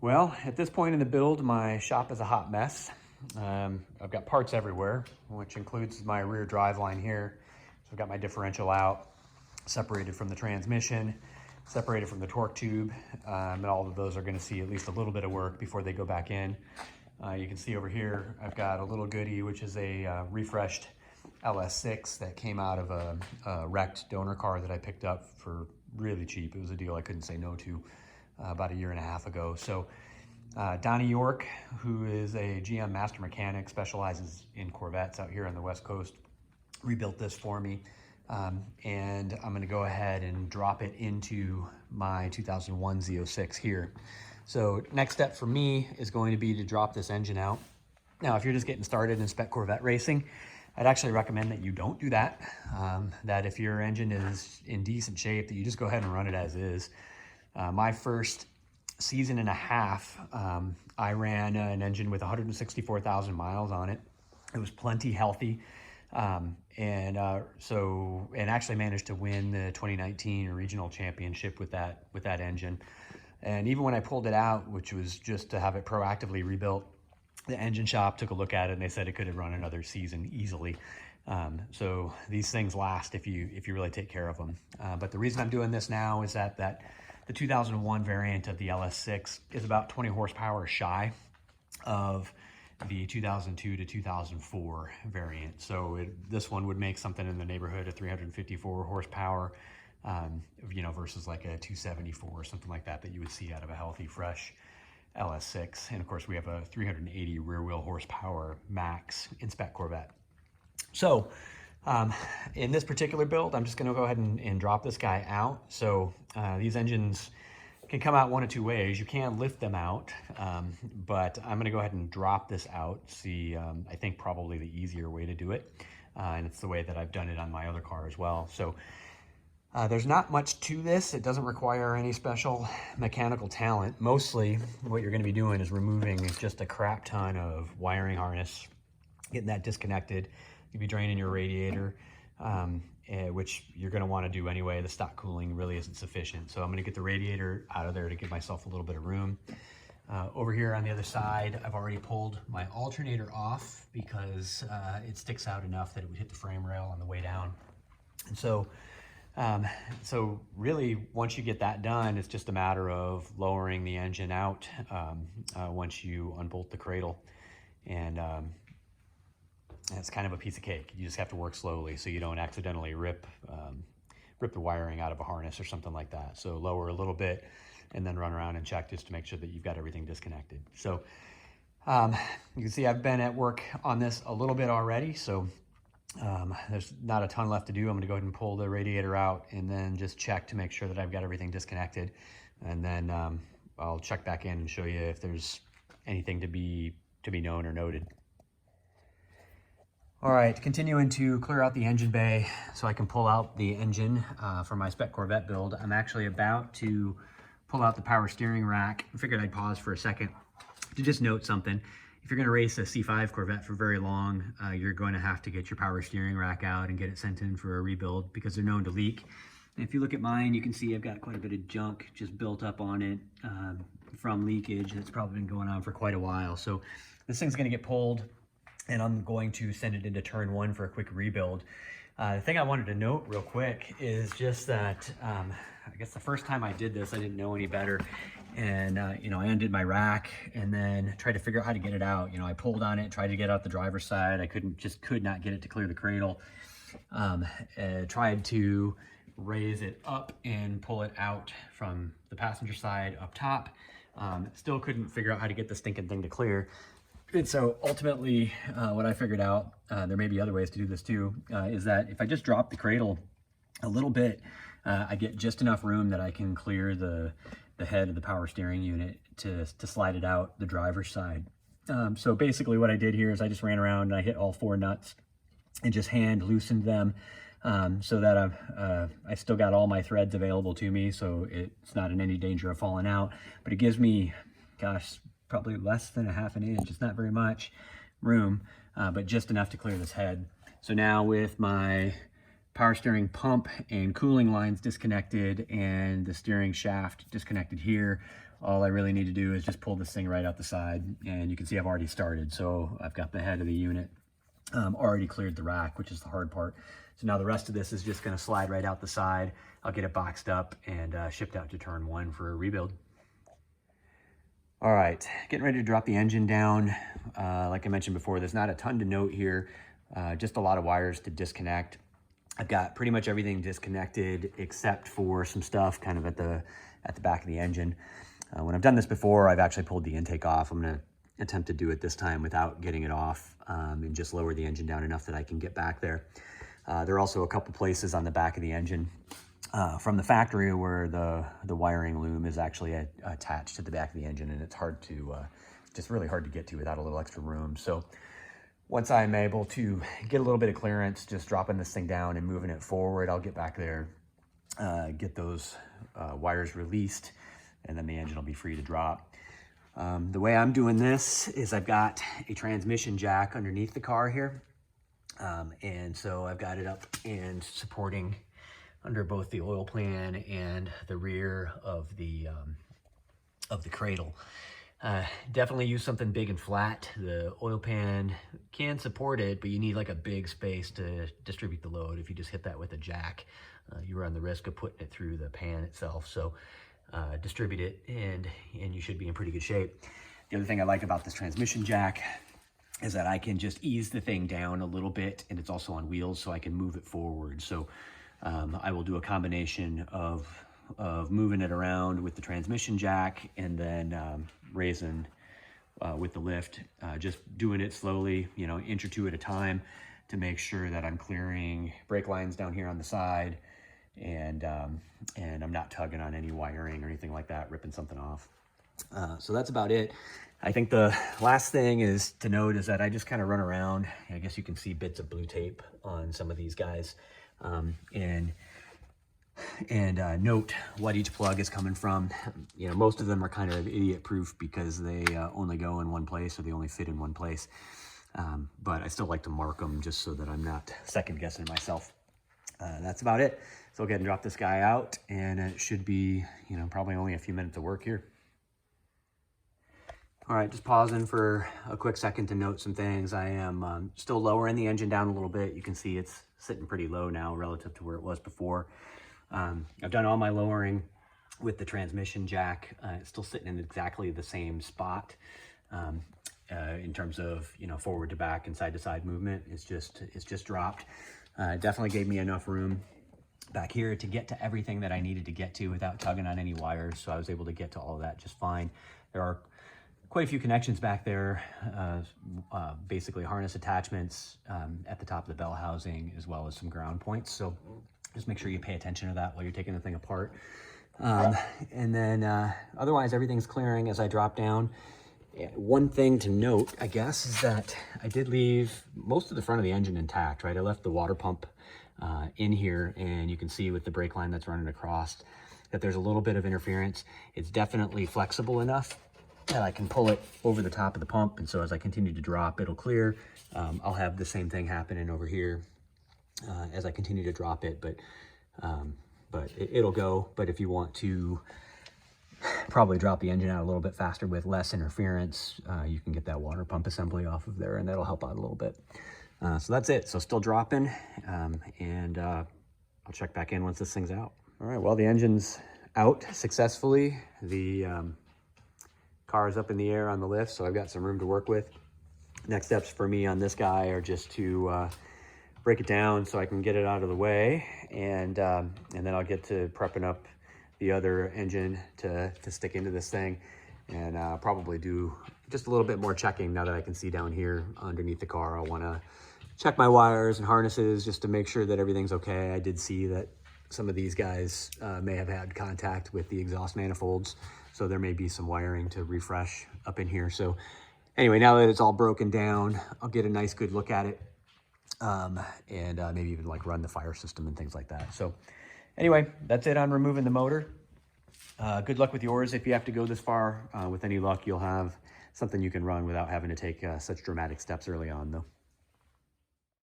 Well, at this point in the build, my shop is a hot mess. I've got parts everywhere, which includes my rear drive line here. So I've got my differential out, separated from the transmission, separated from the torque tube, and all of those are going to see at least a little bit of work before they go back in. You can see over here, I've got a little goodie, which is a refreshed LS6 that came out of a wrecked donor car that I picked up for really cheap. It was a deal I couldn't say no to about a year and a half ago. So Donnie York, who is a GM master mechanic, specializes in Corvettes out here on the West Coast, rebuilt this for me. And I'm going to go ahead and drop it into my 2001 Z06 here. So next step for me is going to be to drop this engine out. Now, if you're just getting started in Spec Corvette racing, I'd actually recommend that you don't do that. That if your engine is in decent shape, that you just go ahead and run it as is. My first season and a half, I ran an engine with 164,000 miles on it. It was plenty healthy. And actually managed to win the 2019 regional championship with that engine. And even when I pulled it out, which was just to have it proactively rebuilt, the engine shop took a look at it and they said it could have run another season easily. So these things last if you really take care of them. But the reason I'm doing this now is that the 2001 variant of the LS6 is about 20 horsepower shy of the 2002 to 2004 variant. So this one would make something in the neighborhood of 354 horsepower, versus like a 274 or something like that you would see out of a healthy, fresh LS6. And of course we have a 380 rear wheel horsepower max in Spec Corvette. So in this particular build, I'm just going to go ahead and drop this guy out. So these engines can come out one of two ways. You can lift them out, but I'm going to go ahead and drop this out. I think probably the easier way to do it, and it's the way that I've done it on my other car as well. So there's not much to this. It doesn't require any special mechanical talent. Mostly what you're going to be doing is removing just a crap ton of wiring harness, getting that disconnected. You'll be draining your radiator, which you're going to want to do anyway. The stock cooling really isn't sufficient. So I'm going to get the radiator out of there to give myself a little bit of room. Over here on the other side, I've already pulled my alternator off because it sticks out enough that it would hit the frame rail on the way down. And so really, once you get that done, it's just a matter of lowering the engine out once you unbolt the cradle. And it's kind of a piece of cake. You just have to work slowly so you don't accidentally rip the wiring out of a harness or something like that. So lower a little bit and then run around and check just to make sure that you've got everything disconnected. So you can see I've been at work on this a little bit already. So there's not a ton left to do. I'm going to go ahead and pull the radiator out and then just check to make sure that I've got everything disconnected. And then I'll check back in and show you if there's anything to be known or noted. All right, continuing to clear out the engine bay so I can pull out the engine for my Spec Corvette build. I'm actually about to pull out the power steering rack. I figured I'd pause for a second to just note something. If you're going to race a C5 Corvette for very long, you're going to have to get your power steering rack out and get it sent in for a rebuild because they're known to leak. And if you look at mine, you can see I've got quite a bit of junk just built up on it from leakage that's probably been going on for quite a while. So this thing's going to get pulled, and I'm going to send it into turn one for a quick rebuild. The thing I wanted to note real quick is just that I guess the first time I did this, I didn't know any better. And, I undid my rack and then tried to figure out how to get it out. I pulled on it, tried to get out the driver's side. I could not get it to clear the cradle. Tried to raise it up and pull it out from the passenger side up top. Still couldn't figure out how to get the stinking thing to clear. And so ultimately, what I figured out, there may be other ways to do this too, is that if I just drop the cradle a little bit, I get just enough room that I can clear the head of the power steering unit to slide it out the driver's side. So basically what I did here is I just ran around and I hit all four nuts and just hand loosened them so that I still got all my threads available to me, so it's not in any danger of falling out. But it gives me, gosh, probably less than a half an inch. It's not very much room, but just enough to clear this head. So now with my power steering pump and cooling lines disconnected and the steering shaft disconnected here, all I really need to do is just pull this thing right out the side, and you can see I've already started. So I've got the head of the unit already cleared the rack, which is the hard part. So now the rest of this is just going to slide right out the side. I'll get it boxed up and shipped out to turn 1 for a rebuild. All right, getting ready to drop the engine down. Like I mentioned before, there's not a ton to note here, just a lot of wires to disconnect. I've got pretty much everything disconnected except for some stuff kind of at the back of the engine. When I've done this before, I've actually pulled the intake off. I'm gonna attempt to do it this time without getting it off, and just lower the engine down enough that I can get back there. There are also a couple places on the back of the engine from the factory where the wiring loom is actually attached to the back of the engine, and it's hard to, just really hard to get to without a little extra room. So once I'm able to get a little bit of clearance, just dropping this thing down and moving it forward, I'll get back there, get those wires released, and then the engine will be free to drop. The way I'm doing this is I've got a transmission jack underneath the car here. And so I've got it up and supporting under both the oil pan and the rear of the cradle. Definitely use something big and flat. The oil pan can support it, but you need like a big space to distribute the load. If you just hit that with a jack, you run the risk of putting it through the pan itself. So distribute it and you should be in pretty good shape. The other thing I like about this transmission jack is that I can just ease the thing down a little bit, and it's also on wheels, so I can move it forward. So I will do a combination of moving it around with the transmission jack and then raising with the lift, just doing it slowly, you know, inch or two at a time to make sure that I'm clearing brake lines down here on the side, and I'm not tugging on any wiring or anything like that, ripping something off. So that's about it. I think the last thing is to note is that I just kind of run around. I guess you can see bits of blue tape on some of these guys, and note what each plug is coming from. You know, most of them are kind of idiot proof because they only go in one place, or they only fit in one place. But I still like to mark them just so that I'm not second guessing myself. That's about it. So I'll go ahead and drop this guy out, and it should be, you know, probably only a few minutes of work here. All right, just pausing for a quick second to note some things. I am still lowering the engine down a little bit. You can see it's sitting pretty low now relative to where it was before. I've done all my lowering with the transmission jack. It's still sitting in exactly the same spot in terms of, you know, forward to back and side to side movement. It's just dropped. It definitely gave me enough room back here to get to everything that I needed to get to without tugging on any wires. So I was able to get to all of that just fine. There are quite a few connections back there, basically harness attachments at the top of the bell housing, as well as some ground points. So just make sure you pay attention to that while you're taking the thing apart. And then otherwise everything's clearing as I drop down. One thing to note, I guess, is that I did leave most of the front of the engine intact, right? I left the water pump in here, and you can see with the brake line that's running across that there's a little bit of interference. It's definitely flexible enough that I can pull it over the top of the pump, and so as I continue to drop, it'll clear. I'll have the same thing happening over here as I continue to drop it, but it'll go. But if you want to probably drop the engine out a little bit faster with less interference, you can get that water pump assembly off of there, and that'll help out a little bit. So that's it. So still dropping, and I'll check back in once this thing's out. All right, well, the engine's out successfully. The car is up in the air on the lift, so I've got some room to work with. Next steps for me on this guy are just to break it down so I can get it out of the way, and then I'll get to prepping up the other engine to stick into this thing, and probably do just a little bit more checking now that I can see down here underneath the car. I'll want to check my wires and harnesses just to make sure that everything's okay. I did see that some of these guys may have had contact with the exhaust manifolds, so there may be some wiring to refresh up in here. So anyway, now that it's all broken down, I'll get a nice good look at it, and maybe even like run the fire system and things like that. So anyway, that's it on removing the motor. Good luck with yours. If you have to go this far, with any luck, you'll have something you can run without having to take such dramatic steps early on, though.